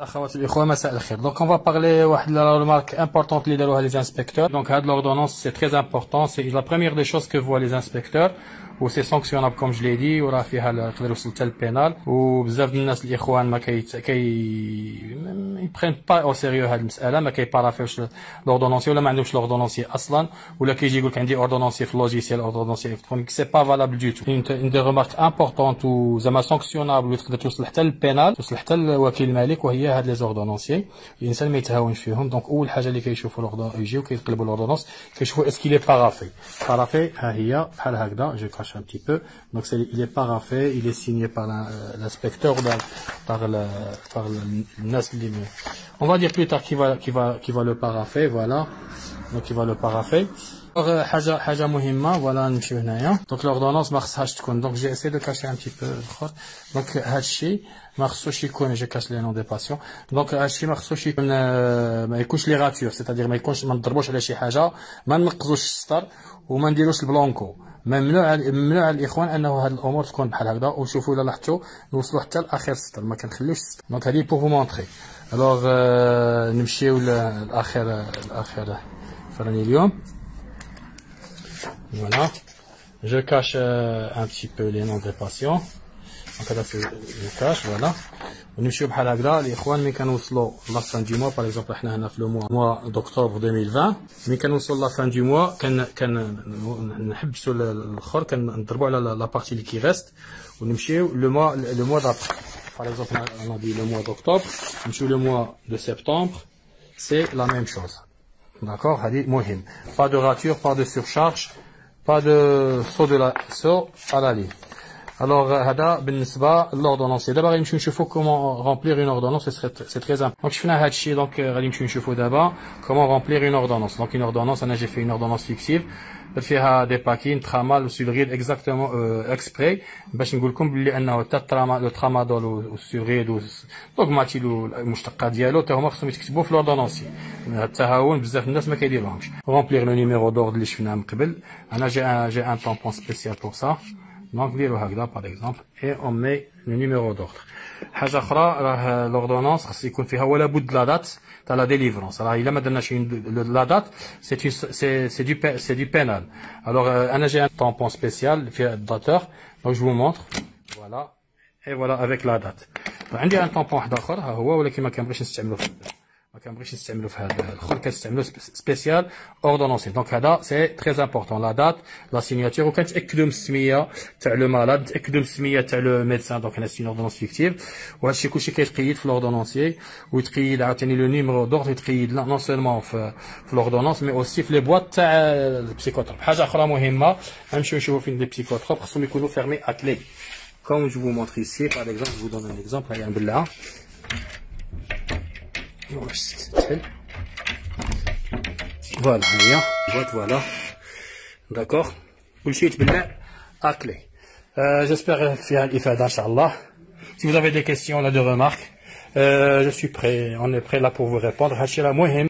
اخوات الاخوه مساء الخير. Donc on va parler واحد la remarque importante اللي داروها les inspecteurs. Donc هاد l'ordonnance c'est très important, c'est la première des choses que voient les inspecteurs و سي سانكسيونابل كوم جو لي دي وراه فيها يقدر يوصل حتى البينال وبزاف ديال الناس الاخوان ما يبرين با او سيريو هاد المساله ما كيبارافيوش لوردونونسي ولا ما عندهمش لوردونونسي اصلا ولا كيجي يقول لك عندي اوردونونسي في اللوجيسيال اوردونونسي الكترونيك سي با فالابل دو تو اون دي ريمارك امبورطونت وزعما سانكسيونابل وتقدر توصل حتى للبينال توصل حتى لوكيل الملك وهي هاد لي زوردونونسي الانسان ما يتهاونش فيهم. دونك اول حاجه اللي كيشوفوا لوردون يجيو كيقلبوا لوردونونس كيشوفوا اسكي لي بارافي ها هي بحال هكذا جو un petit peu. Donc il est paraphé, il est signé par l'inspecteur ou par le NAS. On va dire plus tard qui va le parapher, voilà. Donc il va le parapher. حاجة مهمة voilà نمشيو هنايا. Donc l'ordonnance ما خصهاش تكون. Donc j'ai essayé de cacher un petit peu الآخر. Donc هادشي ما خصوش يكون je cache les noms des patients. Donc هادشي ما خصوش يكون ما يكونش لي غاتور c'est-à-dire ما يكونش ما نضربوش على شي حاجة ما نقزوش السطر وما نديروش البلونكو. ممنوع على الاخوان انه هاد الامور تكون بحال هكذا وشوفوا الا لاحظتوا نوصلوا حتى لاخر السطر ما كنخليوش السطر. دونك هذه بور فو مونطري. الوغ نمشيو للاخر فراني اليوم. Voilà, je cache un petit peu les noms des patients. Donc là je cache, voilà. ونمشيو بحال هكذا الاخوان ملي كنوصلوا لا فان دو موا باغ اكزومبل حنا هنا في لو موا دوكتوبر 2020 ملي كنوصلوا لا فان دو موا كنحبسوا الاخر كنضربوا على لا بارتي اللي كيغيست ونمشيو لو موا دابخ باغ اكزومبل انا دي لو موا دوكتوبر نمشيو لو موا دو سبتمبر سي لا ميم شوز داكور. هذه مهم با دو راتور با دو سورشارج با دو سو à la ligne. Alors هذا بالنسبه لوردونونسي. دابا غادي نمشيو نشوفوا كومون رومبلير اون اوردونونس سي تري امبورطون. دونك شفنا هذا الشيء دونك غادي نمشيو نشوفوا دابا كومون رومبلير اون اوردونونس. دونك اون اوردونونس انا جي في اون اوردونونس فيكتيف درت فيها دي باكين ترامال وسولغيد اكزاكتومون اكسبري باش نقول لكم بلي انه حتى لو ترامادول والسولغيد والدوغماتيل والمشتقات ديالو حتى هما خصهم يتكتبوا في لوردونونسي. التهاون بزاف الناس ما كيديروهمش. رومبلير لو نيميرو دورد اللي شفناه من قبل انا جي ان طامبون سبيسيال بور سا. Donc نديرو هكذا par exemple et on met le numéro d'ordre. حاجة أخرى راه l'ordonnance خص يكون فيها ولا بد لا دات تاع لا ديليفرونس. راه إلا ما درناش لا دات سي دو بينال. alors أنا جي ان طامبون سبيسيال فيه الداتور donc je vous montre voilà et voilà avec la date. عندي ان طامبون واحد آخر ها هو ولكن ما كنبغيش نستعملو في هذا الاخر كنستعملو سبيسيال اوردونونسي. دونك هذا سي تري امبورطون لا دات لا سيناتور وكنتاكدوا من السميه تاع لو مالاد نتاكدوا من السميه تاع لو ميدسان. دونك هنا سي اوردونونس فيكتيف وهذا الشيء كلشي كيتقيد في لوردونونسي ويتقيد عاوتاني لو نيميرو دورد يتقيد نون سولمون في لوردونونس مي اوسي في لي بواط تاع البسيكوتروب. حاجه اخرى مهمه غنمشيو نشوفوا فين لي بسيكوتروب خصهم يكونوا فيرمي ا كلي كوم جو فو مونتر ici par exemple. je vous donne un exemple هيا نبلعها voilà هي voilà d'accord كلشي يتبلع اكلي. j'espère فيها الافاده ان شاء الله. si vous avez des questions là de remarques je suis prêt on est prêt là pour vous répondre. هادشي راه مهم.